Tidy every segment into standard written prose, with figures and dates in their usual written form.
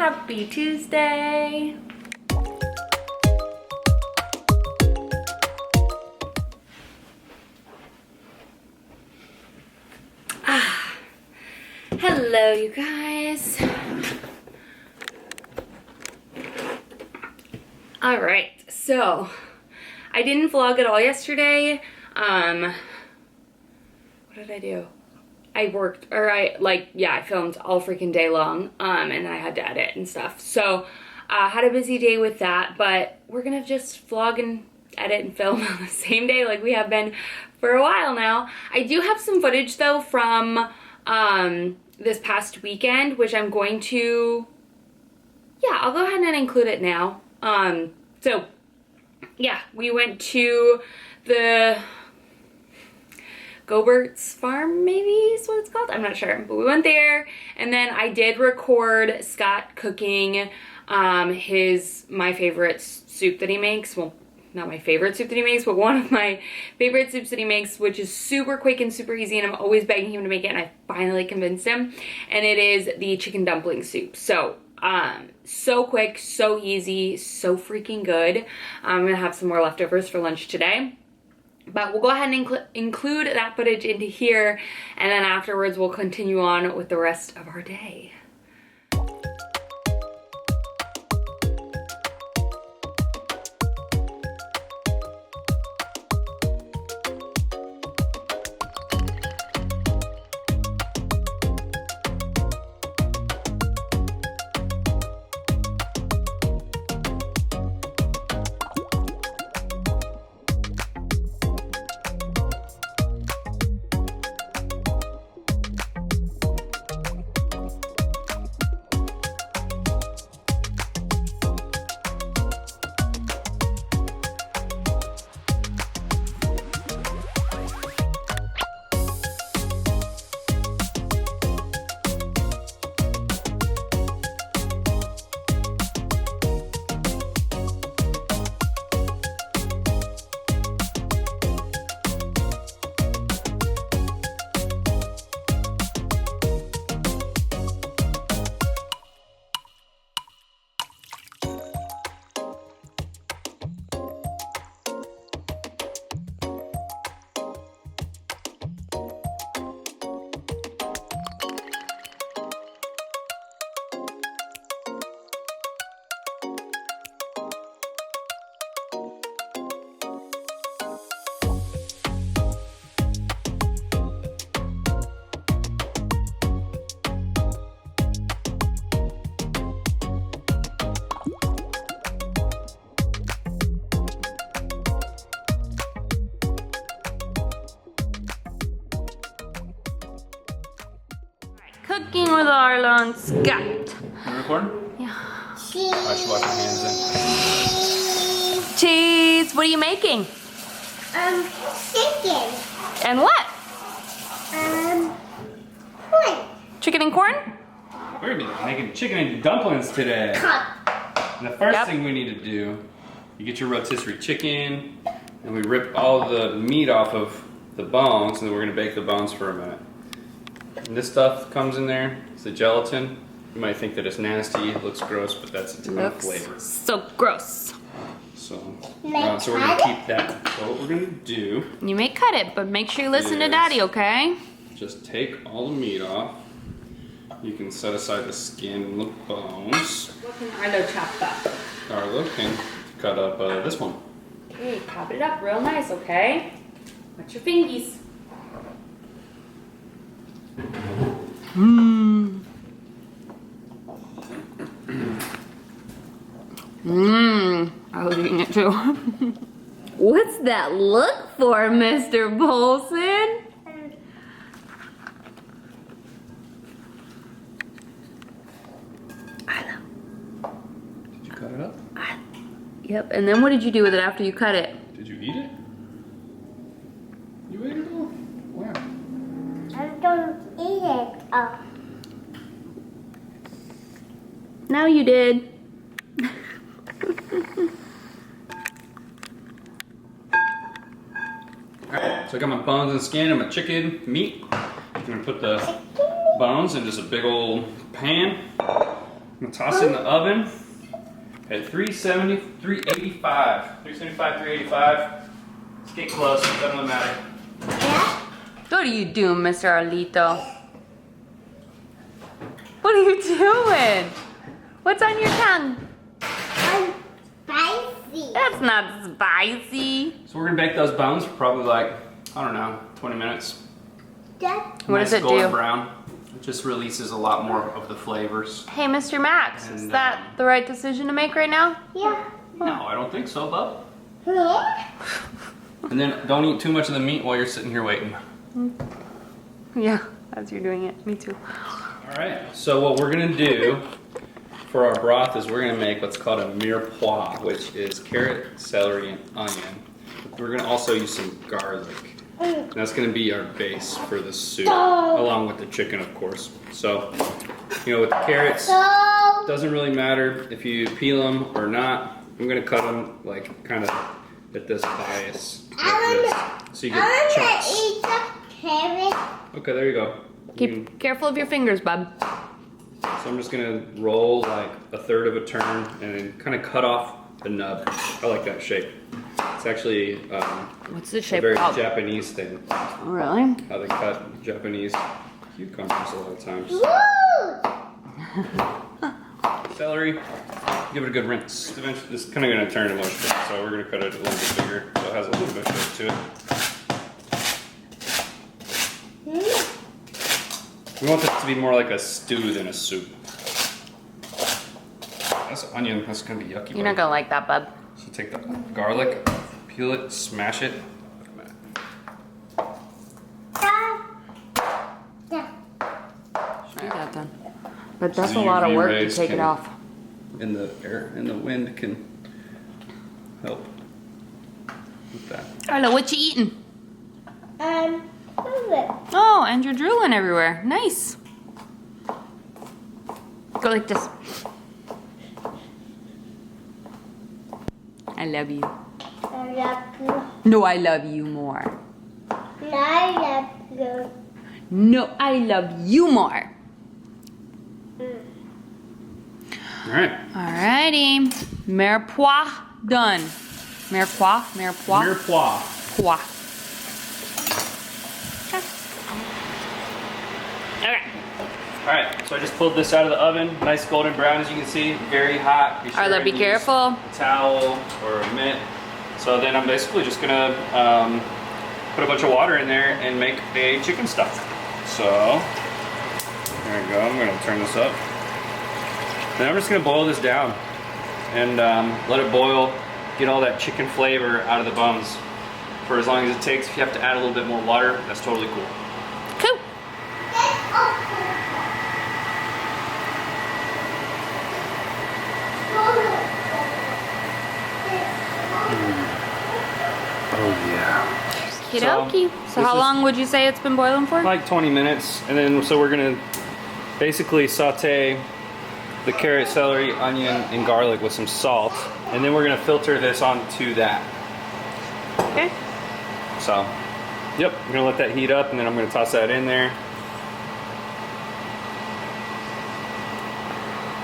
Happy Tuesday. Hello, you guys. All right, so I didn't vlog at all yesterday. What did I do? I filmed all freaking day long, and then I had to edit and stuff. So I had a busy day with that, but we're gonna just vlog and edit and film on the same day like we have been for a while now. I do have some footage though from this past weekend, which I'm going to, I'll go ahead and include it now. So yeah, we went to the Gobert's farm, maybe is what it's called, I'm not sure, but we went there, and then I did record Scott cooking my favorite soup that he makes. Well, not my favorite soup that he makes, but one of my favorite soups that he makes, which is super quick and super easy, and I'm always begging him to make it, and I finally convinced him, and it is the chicken dumpling soup. So so quick, so easy, so freaking good. I'm gonna have some more leftovers for lunch today. But we'll go ahead and include that footage into here, and then afterwards we'll continue on with the rest of our day. Cooking with Arlo and Scott. You recording? Yeah. I should wash my hands then. Cheese. What are you making? Chicken. And what? Corn. Chicken and corn? We're gonna be making chicken and dumplings today. And the first thing we need to do, you get your rotisserie chicken, and we rip all the meat off of the bones, and then we're gonna bake the bones for a minute. And this stuff comes in there, it's the gelatin. You might think that it's nasty, it looks gross, but that's a ton of flavor. So gross. So we're gonna keep that. So what we're gonna do, You may cut it, but make sure you listen to Daddy, okay? just take all the meat off. You can set aside the skin and the bones. What can Arlo chop up? Arlo can cut up this one. Okay, chop it up real nice, okay? Watch your fingies. Mmm. Mmm. I was eating it too. What's that look for, Mr. Bolson? Did you cut it up? Yep, and then what did you do with it after you cut it? Did you eat it? You ate it all? Wow. I don't eat it. Now you did. Alright, so I got my bones and skin and my chicken meat. I'm gonna put the bones in just a big old pan. I'm gonna toss it in the oven at 370, 385. 375, 385. Let's get close, it doesn't really matter. Yeah. What are you doing, Mr. Arlito? What are you doing? What's on your tongue? Spicy. That's not spicy. So we're gonna bake those bones for probably like, I don't know, 20 minutes. That, What does it golden do? brown. It just releases a lot more of the flavors. Hey, Mr. Max, is And, that the right decision to make right now? yeah. No, I don't think so, bub. Yeah. And then don't eat too much of the meat while you're sitting here waiting. Yeah, as you're doing it. Me too. All right, so what we're gonna do for our broth is we're gonna make what's called a mirepoix, which is carrot, celery, and onion. We're gonna also use some garlic. And that's gonna be our base for the soup, along with the chicken, of course. So, you know, with the carrots, So, doesn't really matter if you peel them or not. I'm gonna cut them like kind of at this bias, like this, so you I get want chunks. to eat the carrot. Okay, there you go. Keep careful of your fingers, bub. So I'm just gonna roll like a third of a turn and then kind of cut off the nub. I like that shape. It's actually What's the a shape very of? Japanese thing. Oh, really? How they cut Japanese cucumbers a lot of times. Woo! Celery, give it a good rinse. Eventually, this is kind of gonna turn to mush, so we're gonna cut it a little bit bigger so it has a little bit of shape to it. We want this to be more like a stew than a soup. That's onion, that's gonna be yucky. You're not gonna like that, bub. So take the garlic, peel it, smash it. I got done. But that's So a lot of UV work to rays take it can- off. And the air and the wind can help with that. Arlo, what you eating? Move it. Oh, and you're drooling everywhere. Nice. Go like this. I love you. I love you. No, I love you more. I love you. No, I love you more. All right. Alrighty. Mirepoix done. Mirepoix? Mirepoix? Mirepoix. Poix. Okay. All right, so I just pulled this out of the oven. Nice golden brown, as you can see. Very hot. Arlo, be and use careful. A towel or a mitt. So then I'm basically just gonna put a bunch of water in there and make a chicken stock. So there we go. I'm gonna turn this up. Then I'm just gonna boil this down and let it boil. Get all that chicken flavor out of the bones for as long as it takes. If you have to add a little bit more water, that's totally cool. Cool. Oh yeah. Okie So this how is- long would you say it's been boiling for? Like 20 minutes, and then so we're gonna basically saute the carrot, celery, onion, and garlic with some salt, and then we're gonna filter this onto that. Okay. So, yep, I'm gonna let that heat up, and then I'm gonna toss that in there,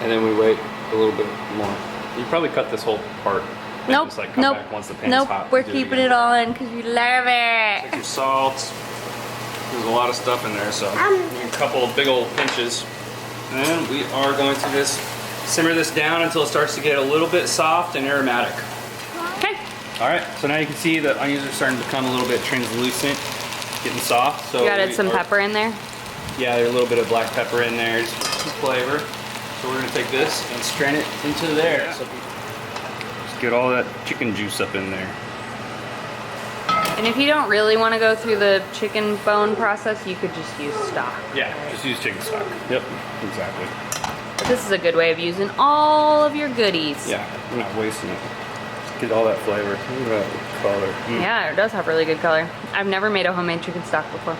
and then we wait a little bit more. You probably cut this whole part. and Nope. Just like come Nope. back once the pan's Nope. hot. We're do keeping again. it all in because we love it. Take your salt. There's a lot of stuff in there, so a couple of big old pinches. And we are going to just simmer this down until it starts to get a little bit soft and aromatic. Okay. All right, so now you can see the onions are starting to become a little bit translucent, getting soft. So You added we some are- pepper in there. Yeah, there's a little bit of black pepper in there, just some flavor. So we're gonna take this and strain it into there. So just get all that chicken juice up in there. And if you don't really want to go through the chicken bone process, you could just use stock. Yeah, just use chicken stock. Yep, exactly. But this is a good way of using all of your goodies. Yeah, we're not wasting it. Just get all that flavor. Look at that color. Mm. Yeah, it does have really good color. I've never made a homemade chicken stock before.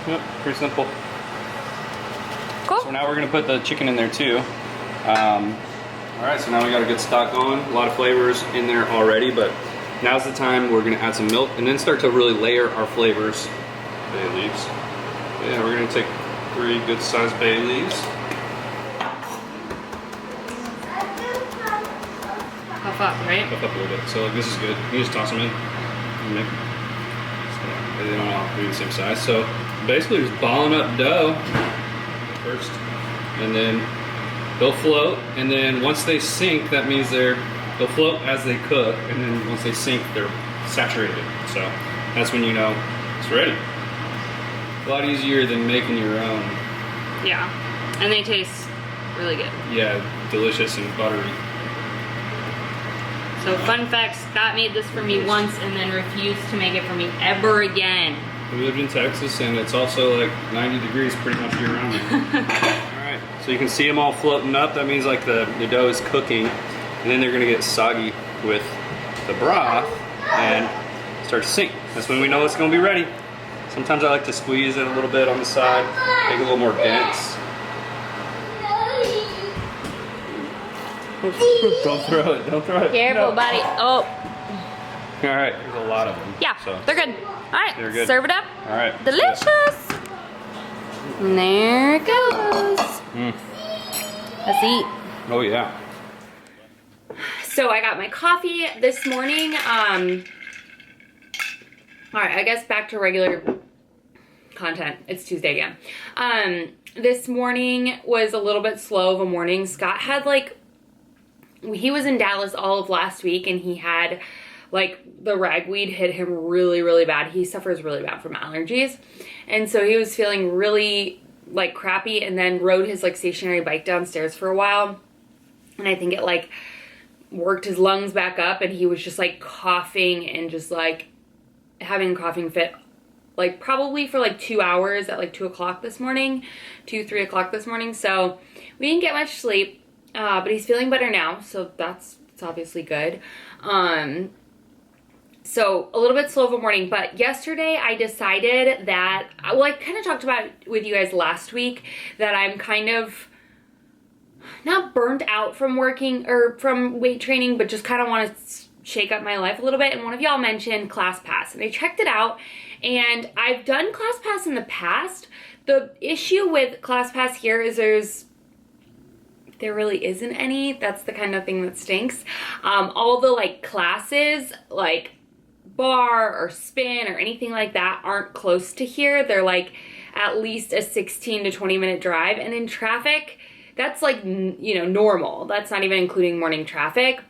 Yep, pretty simple. Cool. So now we're gonna put the chicken in there too. All right, so now we got a good stock going. A lot of flavors in there already, but now's the time we're gonna add some milk and then start to really layer our flavors. Bay leaves. Yeah, we're gonna take 3 good sized bay leaves. up, right? Puff up a little bit. So like this is good. You just toss them in. And make, so they don't all be the same size. So basically just balling up dough first, and then they'll float. And then once they sink, that means they'll float as they cook. And then once they sink, they're saturated. So that's when you know it's ready. A lot easier than making your own. Yeah, and they taste really good. Yeah, delicious and buttery. So fun fact, Scott made this for me once and then refused to make it for me ever again. We lived in Texas and it's also like 90 degrees pretty much year round. Alright, so you can see them all floating up. That means like the dough is cooking, and then they're gonna get soggy with the broth and start to sink. That's when we know it's gonna be ready. Sometimes I like to squeeze it a little bit on the side, make it a little more dense. Don't throw it, don't throw it. Careful, No. buddy. Oh. All right, there's a lot of them. Yeah, so. they're good. All right, They're good. serve it up. All right. Delicious. And there it goes. Let's eat. Oh yeah. So I got my coffee this morning. All right, I guess back to regular content. It's Tuesday again. This morning was a little bit slow of a morning. Scott had he was in Dallas all of last week, and he had the ragweed hit him really, really bad. He suffers really bad from allergies. And so he was feeling really crappy, and then rode his stationary bike downstairs for a while. And I think it worked his lungs back up, and he was just coughing and just having a coughing fit probably for 2 hours at 2 o'clock this morning, 3 o'clock this morning. So we didn't get much sleep, but he's feeling better now, so it's obviously good. So a little bit slow of a morning, but yesterday I decided that, I kind of talked about it with you guys last week, that I'm kind of not burnt out from working or from weight training, but just kind of want to shake up my life a little bit. And one of y'all mentioned ClassPass, and I checked it out, and I've done ClassPass in the past. The issue with ClassPass here is there really isn't any. That's the kind of thing that stinks. All the classes, bar or spin or anything like that, aren't close to here. They're at least a 16 to 20 minute drive, and in traffic, that's normal. That's not even including morning traffic.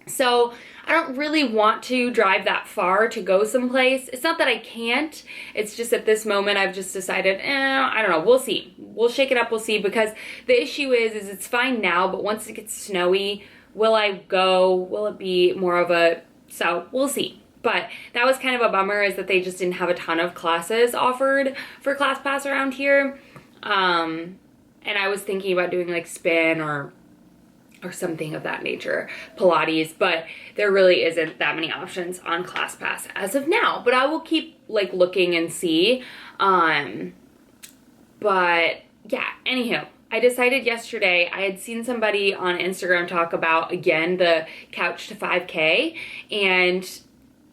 So I don't really want to drive that far to go someplace. It's not that I can't. It's just at this moment I've just decided, I don't know. We'll see. We'll shake it up. We'll see, because the issue is it's fine now, but once it gets snowy, will I go? Will it be more of a, so we'll see. But that was kind of a bummer, is that they just didn't have a ton of classes offered for ClassPass around here. And I was thinking about doing spin or something of that nature, Pilates, but there really isn't that many options on ClassPass as of now. But I will keep looking and see. But yeah, anywho, I decided yesterday, I had seen somebody on Instagram talk about, again, the couch to 5K, and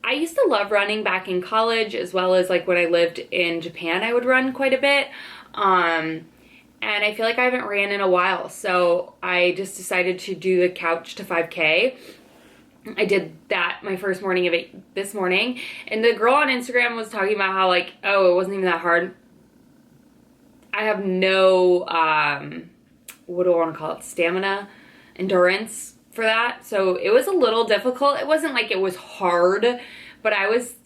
I used to love running back in college, as well as when I lived in Japan, I would run quite a bit. And I feel like I haven't ran in a while, so I just decided to do the couch to 5K. I did that my first morning of it this morning, and the girl on Instagram was talking about how oh, it wasn't even that hard. I have no, what do I want to call it, stamina, endurance for that, so it was a little difficult. It wasn't it was hard, but I was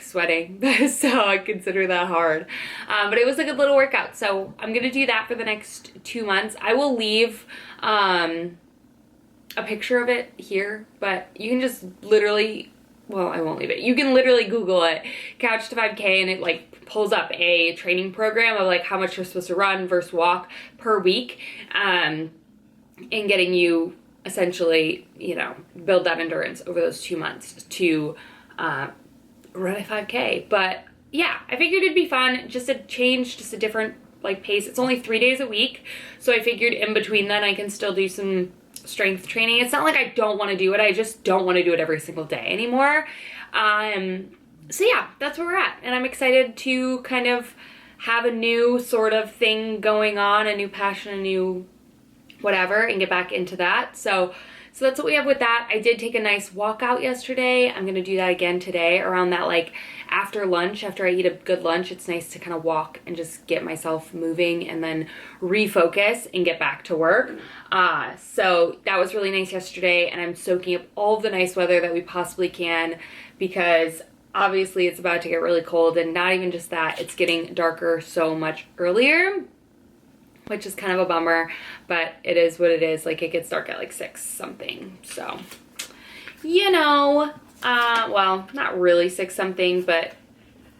sweating, so I consider that hard. But it was a good little workout, so I'm gonna do that for the next 2 months. I will leave a picture of it here, but you can just literally, well, I won't leave it. You can literally Google it, couch to 5K, and it pulls up a training program of how much you're supposed to run versus walk per week, and getting you essentially, build that endurance over those 2 months to run a 5K. But yeah, I figured it'd be fun, just a change, just a different pace. It's only 3 days a week, so I figured in between then I can still do some strength training. It's not I don't want to do it, I just don't want to do it every single day anymore. So yeah, that's where we're at, and I'm excited to kind of have a new sort of thing going on, a new passion, a new whatever, and get back into that. So So that's what we have with that. I did take a nice walk out yesterday. I'm gonna do that again today around that, like, after lunch, after I eat a good lunch. It's nice to kind of walk and just get myself moving and then refocus and get back to work. So that was really nice yesterday, and I'm soaking up all of the nice weather that we possibly can, because obviously it's about to get really cold, and not even just that, it's getting darker so much earlier, which is kind of a bummer, but it is what it is. Like, it gets dark at like 6 something. So, you know, well, not really 6 something, but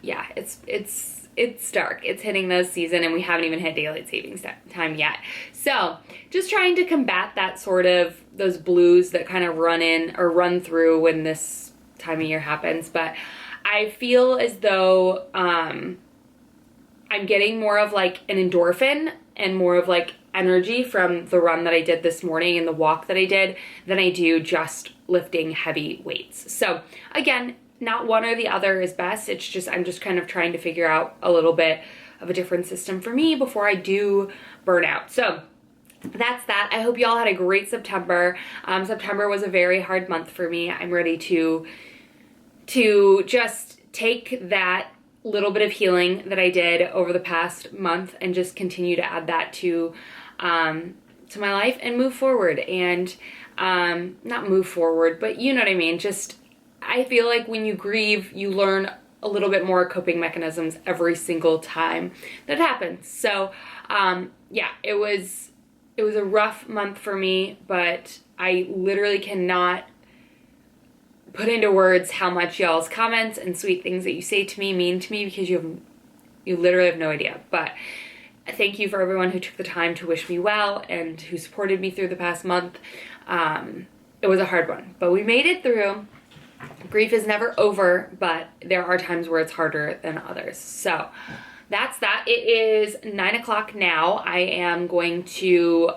yeah, it's dark. It's hitting the season, and we haven't even hit daylight savings time yet. So just trying to combat that sort of, those blues that kind of run through when this time of year happens. But I feel as though I'm getting more of like an endorphin and more of like energy from the run that I did this morning and the walk that I did than I do just lifting heavy weights. So again, not one or the other is best. It's just, I'm just kind of trying to figure out a little bit of a different system for me before I do burn out. So that's that. I hope you all had a great September. September was a very hard month for me. I'm ready to just take that little bit of healing that I did over the past month and just continue to add that to my life and move forward. And not move forward, but you know what I mean. Just, I feel like when you grieve, you learn a little bit more coping mechanisms every single time that happens. So yeah, it was a rough month for me, but I literally cannot put into words how much y'all's comments and sweet things that you say to me mean to me, because you literally have no idea. But thank you for everyone who took the time to wish me well and who supported me through the past month. It was a hard one, but we made it through. Grief is never over, but there are times where it's harder than others. So that's that. It is 9 o'clock now. I am going to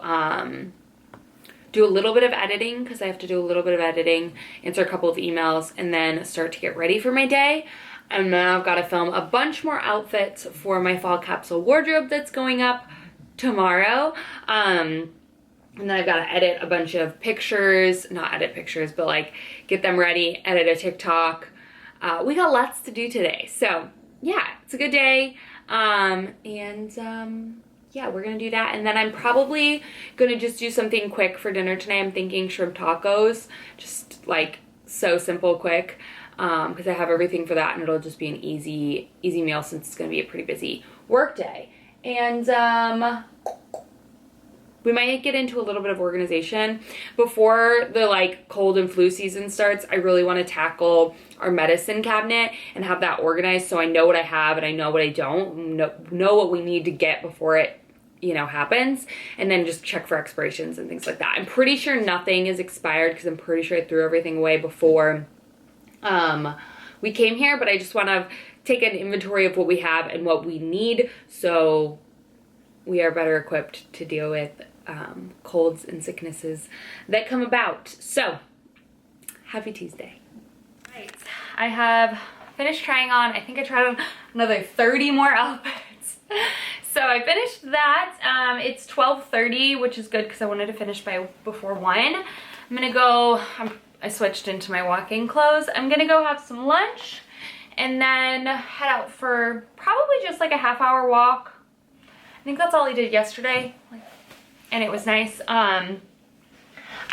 do a little bit of editing, because I have to do a little bit of editing, answer a couple of emails, and then start to get ready for my day. And then I've got to film a bunch more outfits for my fall capsule wardrobe that's going up tomorrow. And then I've got to edit a bunch of pictures, not edit pictures, but like get them ready, edit a TikTok. We got lots to do today. So yeah, it's a good day. Yeah, we're gonna do that. And then I'm probably gonna just do something quick for dinner tonight. I'm thinking shrimp tacos, just like so simple, quick, because I have everything for that, and it'll just be an easy meal since it's gonna be a pretty busy work day. And we might get into a little bit of organization before the like cold and flu season starts. I really want to tackle our medicine cabinet and have that organized, so I know what I have and I know what I don't, know what we need to get before it, you know, happens, and then just check for expirations and things like that. I'm pretty sure nothing is expired, because I'm pretty sure I threw everything away before we came here, but I just want to take an inventory of what we have and what we need, so we are better equipped to deal with colds and sicknesses that come about. So happy Tuesday. Right, I have finished trying on, I think I tried on another 30 more outfits. So I finished that. It's 12:30, which is good because I wanted to finish before 1. I'm gonna go, I switched into my walking clothes. I'm gonna go have some lunch and then head out for probably just like a half-hour walk. I think that's all I did yesterday, and it was nice.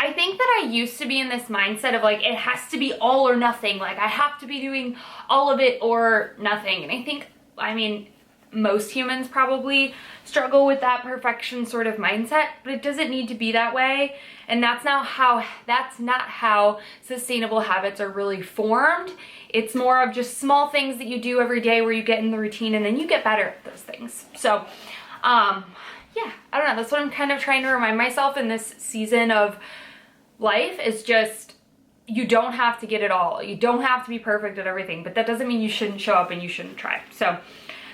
I think that I used to be in this mindset of like, it has to be all or nothing. Like, I have to be doing all of it or nothing. And I think, I mean, most humans probably struggle with that perfection sort of mindset, but it doesn't need to be that way. And that's not how sustainable habits are really formed. It's more of just small things that you do every day where you get in the routine and then you get better at those things. So, yeah, I don't know. That's what I'm kind of trying to remind myself in this season of life, is just, you don't have to get it all. You don't have to be perfect at everything, but that doesn't mean you shouldn't show up and you shouldn't try. So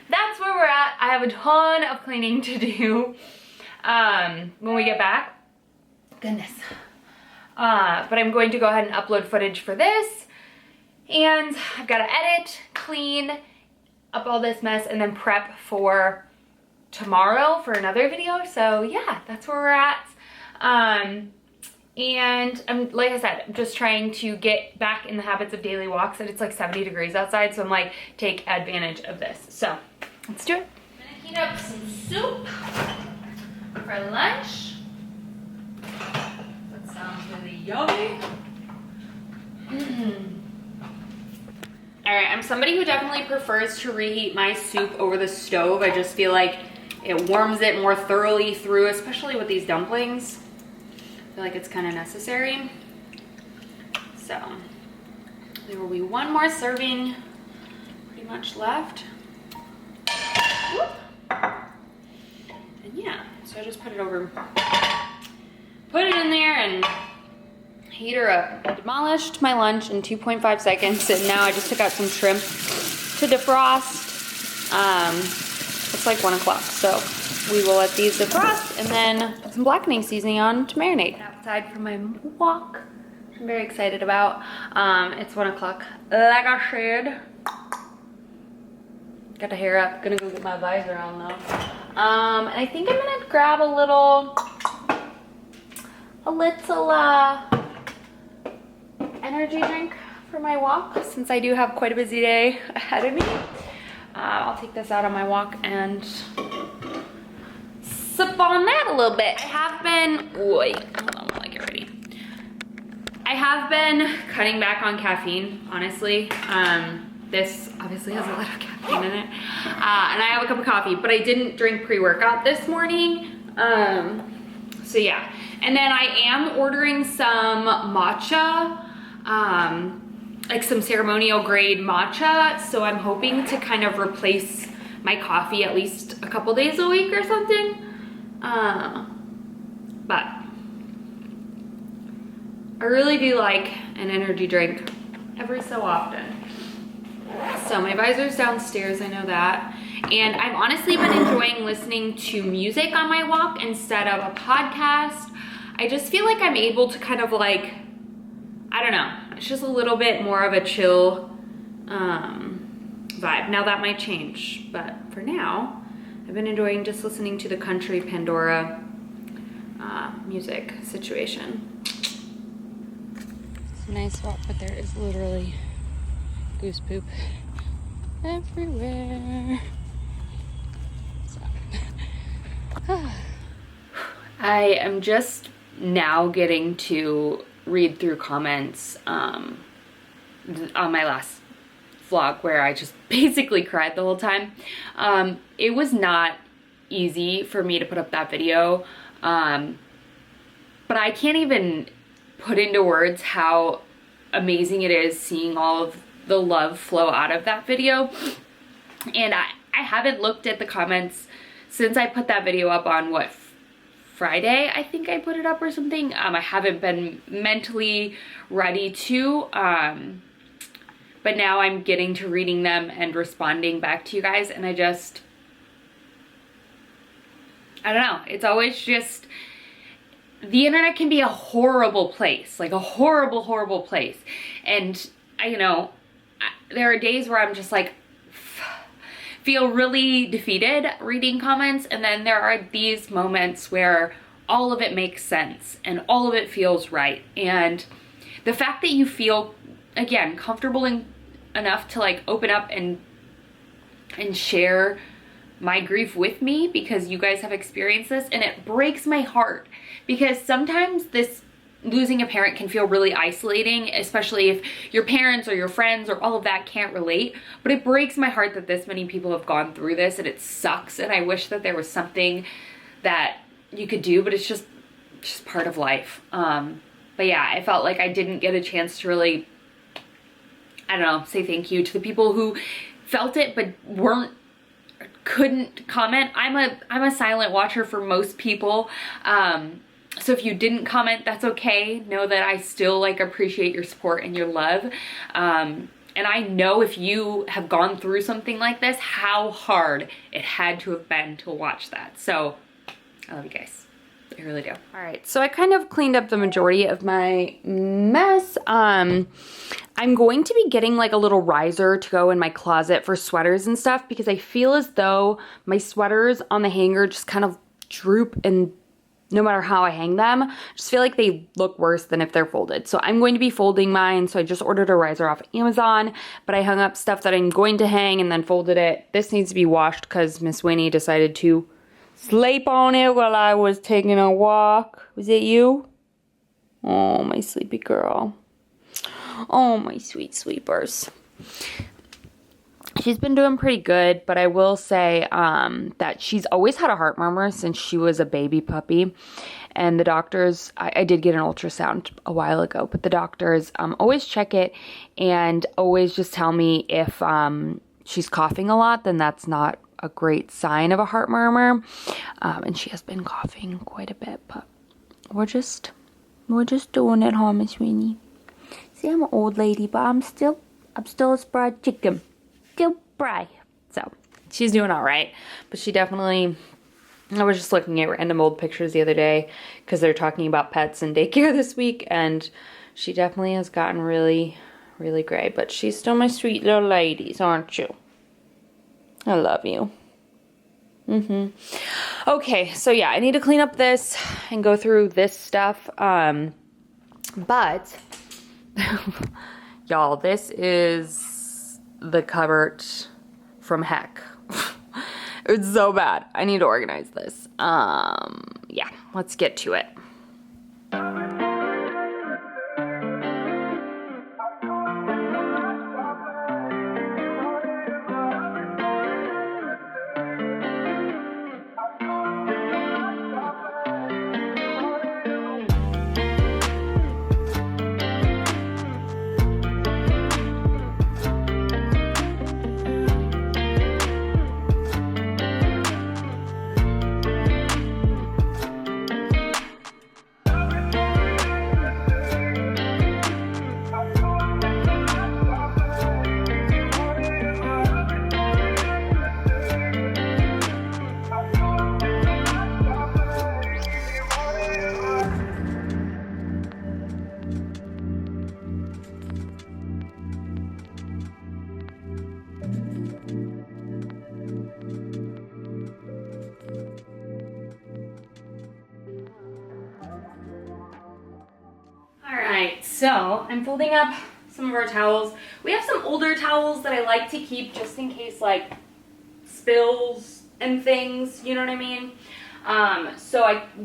that's where we're at. I have a ton of cleaning to do when we get back. Goodness. But I'm going to go ahead and upload footage for this, and I've got to edit, clean up all this mess, and then prep for tomorrow for another video. So yeah, that's where we're at. And I'm, like I said, I'm just trying to get back in the habits of daily walks, and it's like 70 degrees outside, so I'm like, take advantage of this. So let's do it. I'm gonna heat up some soup for lunch. That sounds really yummy. All right, I'm somebody who definitely prefers to reheat my soup over the stove. I just feel like it warms it more thoroughly through, especially with these dumplings. I feel like it's kind of necessary. So there will be one more serving pretty much left. Whoop. And yeah, so I just put it over, put it in there and heat her up. I demolished my lunch in 2.5 seconds, and now I just took out some shrimp to defrost. It's like 1 o'clock, so we will let these defrost and then put some blackening seasoning on to marinate. Outside for my walk, which I'm very excited about. It's 1 o'clock, like I said. Got the hair up, gonna go get my visor on though. And I think I'm gonna grab a little energy drink for my walk, since I do have quite a busy day ahead of me. I'll take this out on my walk and sip on that a little bit. I have been, wait, hold on while I get ready. I have been cutting back on caffeine, honestly. This obviously has a lot of caffeine in it. And I have a cup of coffee, but I didn't drink pre-workout this morning. So yeah. And then I am ordering some matcha, like some ceremonial grade matcha. So I'm hoping to kind of replace my coffee at least a couple days a week or something. But I really do like an energy drink every so often. So my visor's downstairs, I know that. And I've honestly been enjoying listening to music on my walk instead of a podcast. I just feel like I'm able to kind of like, I don't know, it's just a little bit more of a chill vibe. Now that might change, but for now, I've been enjoying just listening to the country Pandora music situation. It's a nice walk, but there is literally goose poop everywhere. So. I am just now getting to read through comments on my last vlog, where I just basically cried the whole time. It was not easy for me to put up that video, but I can't even put into words how amazing it is seeing all of the love flow out of that video. And I haven't looked at the comments since I put that video up on what, Friday, I think I put it up or something. I haven't been mentally ready to, but now I'm getting to reading them and responding back to you guys, and I don't know, it's always just, the internet can be a horrible place, like a horrible, horrible place. And there are days where I'm just like, feel really defeated reading comments, and then there are these moments where all of it makes sense and all of it feels right. And the fact that you feel, again, comfortable enough to like open up and share my grief with me, because you guys have experienced this, and it breaks my heart, because sometimes this losing a parent can feel really isolating, especially if your parents or your friends or all of that can't relate. But it breaks my heart that this many people have gone through this, and it sucks, and I wish that there was something that you could do, but it's just part of life. But yeah, I felt like I didn't get a chance to really, I don't know, say thank you to the people who felt it but couldn't comment. I'm a silent watcher for most people. So if you didn't comment, that's okay. Know that I still like appreciate your support and your love. And I know if you have gone through something like this, how hard it had to have been to watch that. So I love you guys. I really do. All right, so I kind of cleaned up the majority of my mess. I'm going to be getting like a little riser to go in my closet for sweaters and stuff, because I feel as though my sweaters on the hanger just kind of droop and no matter how I hang them. I just feel like they look worse than if they're folded. So I'm going to be folding mine. So I just ordered a riser off Amazon, but I hung up stuff that I'm going to hang and then folded it. This needs to be washed because Miss Winnie decided to sleep on it while I was taking a walk. Was it you? Oh, my sleepy girl. Oh, my sweet sleepers. She's been doing pretty good, but I will say that she's always had a heart murmur since she was a baby puppy. And the doctors, I did get an ultrasound a while ago, but the doctors always check it and always just tell me if she's coughing a lot, then that's not a great sign of a heart murmur. And she has been coughing quite a bit, but we're just doing it, huh, Miss Winnie? See, I'm an old lady, but I'm still a spry chicken. Still spry. So, she's doing all right, but she definitely, I was just looking at random old pictures the other day because they're talking about pets and daycare this week, and she definitely has gotten really, really gray, but she's still my sweet little ladies, aren't you? I love you. Okay, so yeah, I need to clean up this and go through this stuff, but y'all, this is the cupboard from heck. It's so bad. I need to organize this. Yeah, let's get to it. So I'm folding up some of our towels. We have some older towels that I like to keep just in case like spills and things, you know what I mean?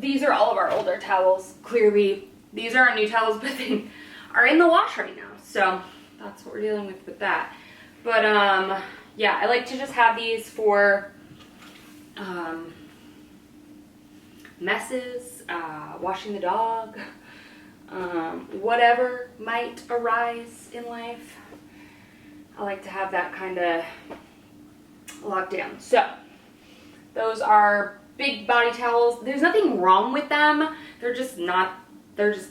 These are all of our older towels. Clearly, these are our new towels, but they are in the wash right now. So that's what we're dealing with that. But yeah, I like to just have these for messes, washing the dog, whatever might arise in life. I like to have that kind of locked down. So those are big body towels. There's nothing wrong with them. They're just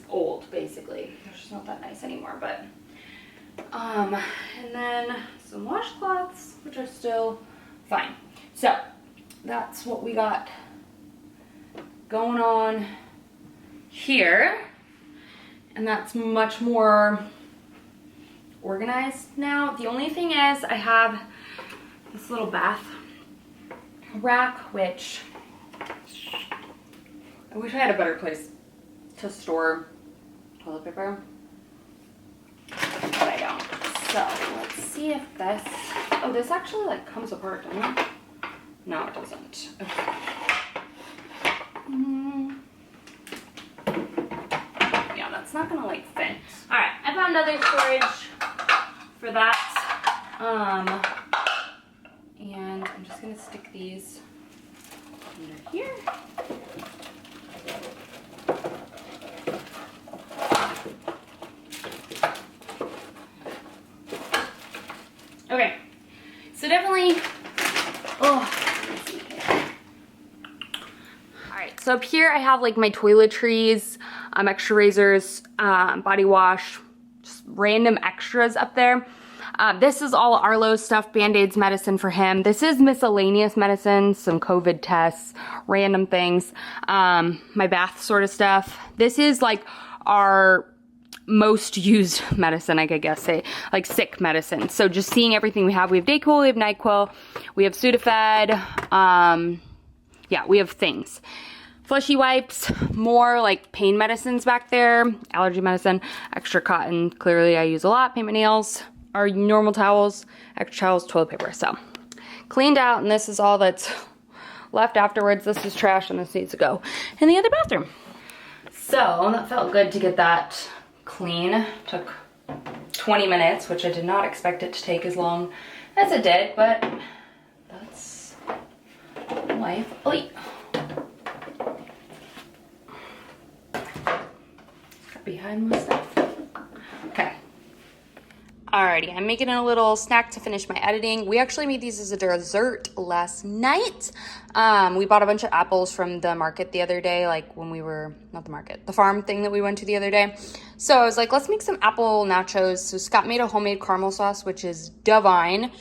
old, basically. They're just not that nice anymore, but and then some washcloths, which are still fine. So that's what we got going on here, and that's much more organized now. The only thing is I have this little bath rack, which I wish I had a better place to store toilet paper, but I don't. So let's see if this, oh, this actually like comes apart, doesn't it? No, it doesn't. Okay. Yeah, that's not gonna like fit. All right, I found other storage for that. And I'm just gonna stick these under here. Okay, so definitely, Alright, so up here I have like my toiletries, extra razors, body wash, just random extras up there. This is all Arlo's stuff, Band-Aids, medicine for him. This is miscellaneous medicine, some COVID tests, random things, my bath sort of stuff. This is like our most used medicine, I could guess, say, like sick medicine. So just seeing everything we have Dayquil, we have NyQuil, we have Sudafed, yeah, we have things. Fleshy wipes, more like pain medicines back there, allergy medicine, extra cotton, clearly I use a lot, paint my nails, our normal towels, extra towels, toilet paper. So cleaned out, and this is all that's left afterwards. This is trash and this needs to go in the other bathroom. So that felt good to get that clean. Took 20 minutes, which I did not expect it to take as long as it did, but that's life. Got behind my stuff. Okay. Alrighty, I'm making a little snack to finish my editing. We actually made these as a dessert last night. We bought a bunch of apples from the market the other day, like when we were, not the market, the farm thing that we went to the other day. So I was like, let's make some apple nachos. So Scott made a homemade caramel sauce, which is divine.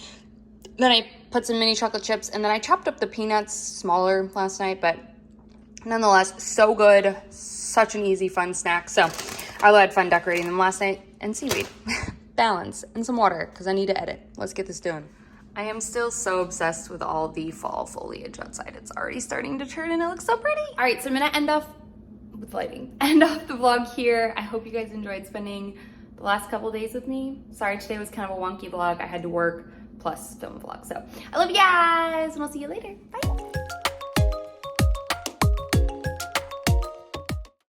Then I put some mini chocolate chips, and then I chopped up the peanuts smaller last night, but nonetheless, so good. Such an easy, fun snack. So I had fun decorating them last night, and seaweed. Balance and some water because I need to edit. Let's get this done. I am still so obsessed with all the fall foliage outside. It's already starting to turn and it looks so pretty. All right, so I'm gonna end off with lighting. End off the vlog here. I hope you guys enjoyed spending the last couple days with me. Sorry, today was kind of a wonky vlog. I had to work plus film a vlog. So I love you guys and I'll see you later. Bye.